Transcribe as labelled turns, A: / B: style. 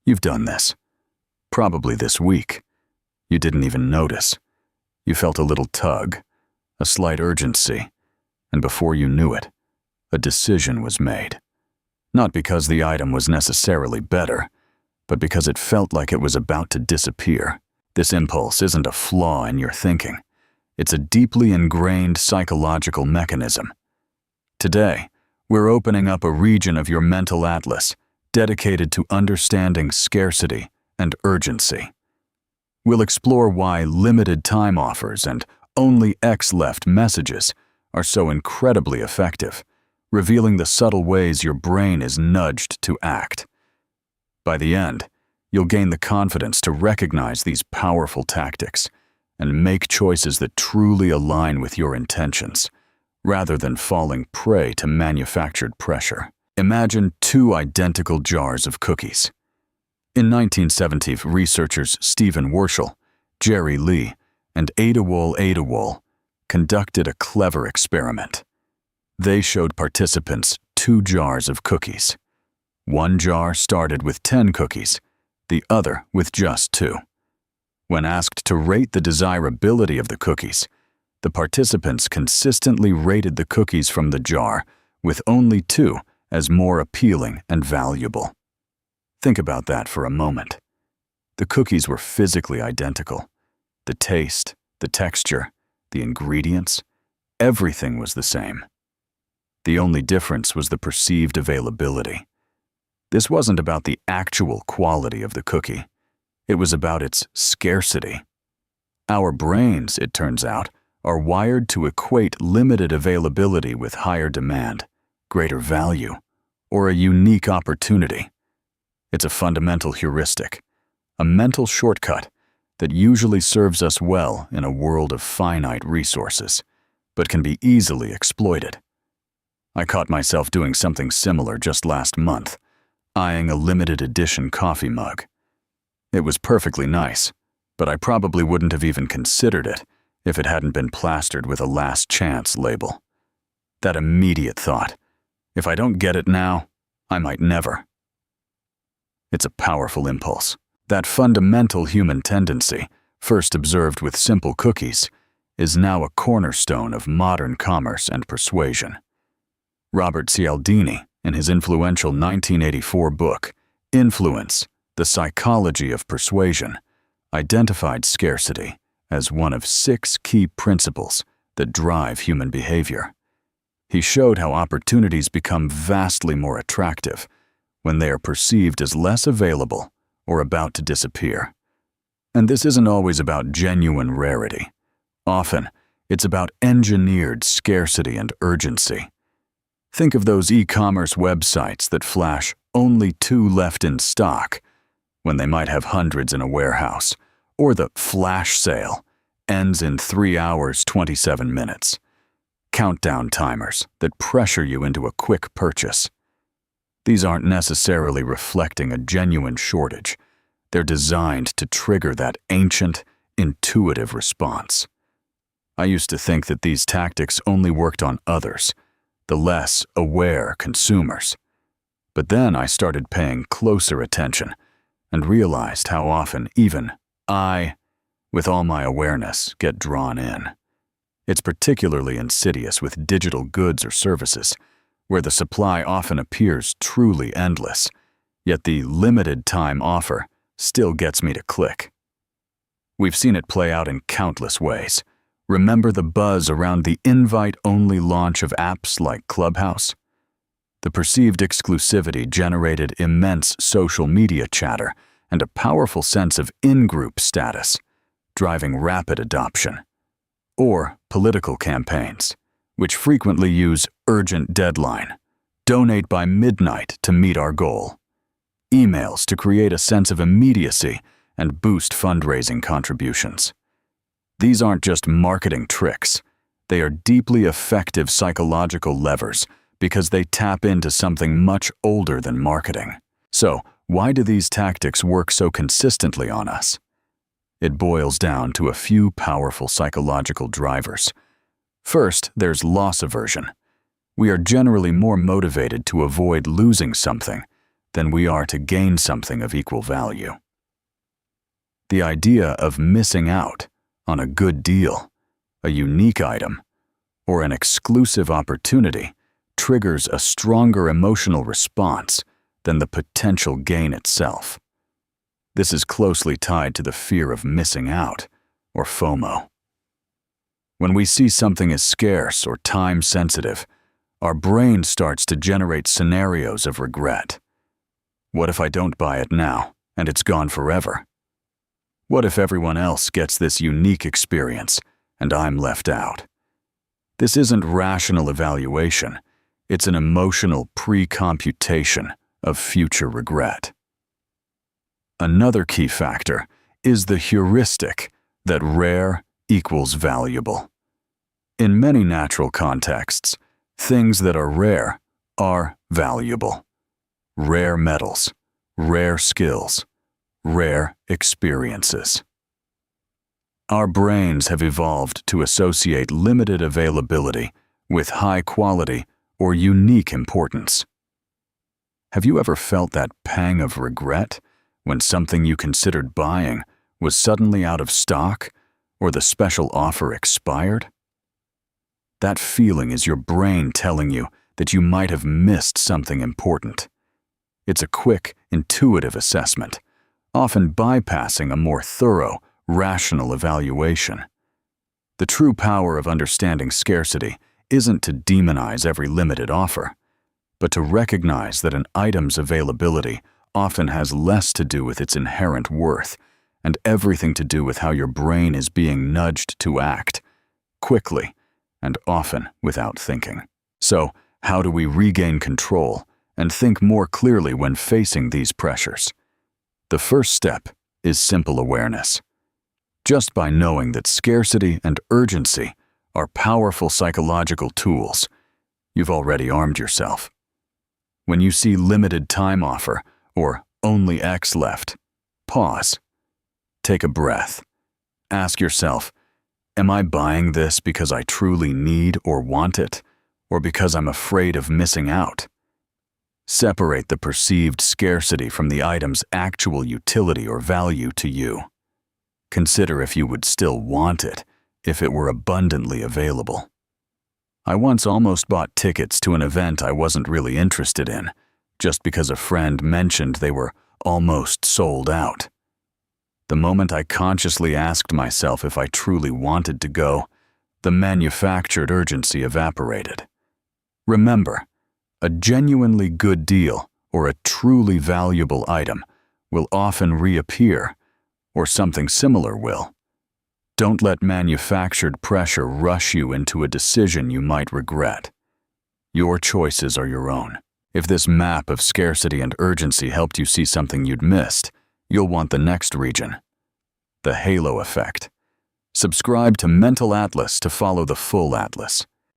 A: You've done this. Probably this week. You didn't even notice. You felt a little tug, a slight urgency, and before you knew it, a decision was made. Not because the item was necessarily better, but because it felt like it was about to disappear. This impulse isn't a flaw in your thinking. It's a deeply ingrained psychological mechanism. Today, we're opening up a region of your mental atlas dedicated to understanding scarcity and urgency. We'll explore why limited time offers and only X left messages are so incredibly effective, revealing the subtle ways your brain is nudged to act. By the end, you'll gain the confidence to recognize these powerful tactics and make choices that truly align with your intentions, rather than falling prey to manufactured pressure. Imagine two identical jars of cookies. In 1970, researchers Stephen Wershel, Jerry Lee, and Adewale conducted a clever experiment. They showed participants 2 jars of cookies. One jar started with 10 cookies, the other with just 2. When asked to rate the desirability of the cookies, the participants consistently rated the cookies from the jar with only 2 as more appealing and valuable. Think about that for a moment. The cookies were physically identical. The taste, the texture, the ingredients, everything was the same. The only difference was the perceived availability. This wasn't about the actual quality of the cookie. It was about its scarcity. Our brains, it turns out, are wired to equate limited availability with higher demand, greater value, or a unique opportunity. It's a fundamental heuristic, a mental shortcut that usually serves us well in a world of finite resources, but can be easily exploited. I caught myself doing something similar just last month, eyeing a limited edition coffee mug. It was perfectly nice, but I probably wouldn't have even considered it if it hadn't been plastered with a last chance label. That immediate thought, if I don't get it now, I might never. It's a powerful impulse. That fundamental human tendency, first observed with simple cookies, is now a cornerstone of modern commerce and persuasion. Robert Cialdini, in his influential 1984 book, Influence: The Psychology of Persuasion, identified scarcity as one of 6 key principles that drive human behavior. He showed how opportunities become vastly more attractive when they are perceived as less available or about to disappear. And this isn't always about genuine rarity. Often, it's about engineered scarcity and urgency. Think of those e-commerce websites that flash only 2 left in stock when they might have hundreds in a warehouse, or the flash sale ends in 3 hours 27 minutes. Countdown timers that pressure you into a quick purchase. These aren't necessarily reflecting a genuine shortage. They're designed to trigger that ancient, intuitive response. I used to think that these tactics only worked on others, the less aware consumers. But then I started paying closer attention and realized how often even I, with all my awareness, get drawn in. It's particularly insidious with digital goods or services, where the supply often appears truly endless, yet the limited time offer still gets me to click. We've seen it play out in countless ways. Remember the buzz around the invite-only launch of apps like Clubhouse? The perceived exclusivity generated immense social media chatter and a powerful sense of in-group status, driving rapid adoption. Or political campaigns, which frequently use urgent deadline, donate by midnight to meet our goal. Emails to create a sense of immediacy and boost fundraising contributions. These aren't just marketing tricks. They are deeply effective psychological levers because they tap into something much older than marketing. So, why do these tactics work so consistently on us? It boils down to a few powerful psychological drivers. First, there's loss aversion. We are generally more motivated to avoid losing something than we are to gain something of equal value. The idea of missing out on a good deal, a unique item, or an exclusive opportunity triggers a stronger emotional response than the potential gain itself. This is closely tied to the fear of missing out, or FOMO. When we see something as scarce or time-sensitive, our brain starts to generate scenarios of regret. What if I don't buy it now, and it's gone forever? What if everyone else gets this unique experience, and I'm left out? This isn't rational evaluation. It's an emotional pre-computation of future regret. Another key factor is the heuristic that rare equals valuable. In many natural contexts, things that are rare are valuable. Rare metals, rare skills, rare experiences. Our brains have evolved to associate limited availability with high quality or unique importance. Have you ever felt that pang of regret when something you considered buying was suddenly out of stock or the special offer expired? That feeling is your brain telling you that you might have missed something important. It's a quick, intuitive assessment, often bypassing a more thorough, rational evaluation. The true power of understanding scarcity isn't to demonize every limited offer, but to recognize that an item's availability often has less to do with its inherent worth and everything to do with how your brain is being nudged to act, quickly and often without thinking. So, how do we regain control and think more clearly when facing these pressures? The first step is simple awareness. Just by knowing that scarcity and urgency are powerful psychological tools, you've already armed yourself. When you see limited time offer or only X left, pause. Take a breath. Ask yourself, am I buying this because I truly need or want it, or because I'm afraid of missing out? Separate the perceived scarcity from the item's actual utility or value to you. Consider if you would still want it if it were abundantly available. I once almost bought tickets to an event I wasn't really interested in, just because a friend mentioned they were almost sold out. The moment I consciously asked myself if I truly wanted to go, the manufactured urgency evaporated. Remember, a genuinely good deal or a truly valuable item will often reappear, or something similar will. Don't let manufactured pressure rush you into a decision you might regret. Your choices are your own. If this map of scarcity and urgency helped you see something you'd missed, you'll want the next region, the halo effect. Subscribe to Mental Atlas to follow the full atlas.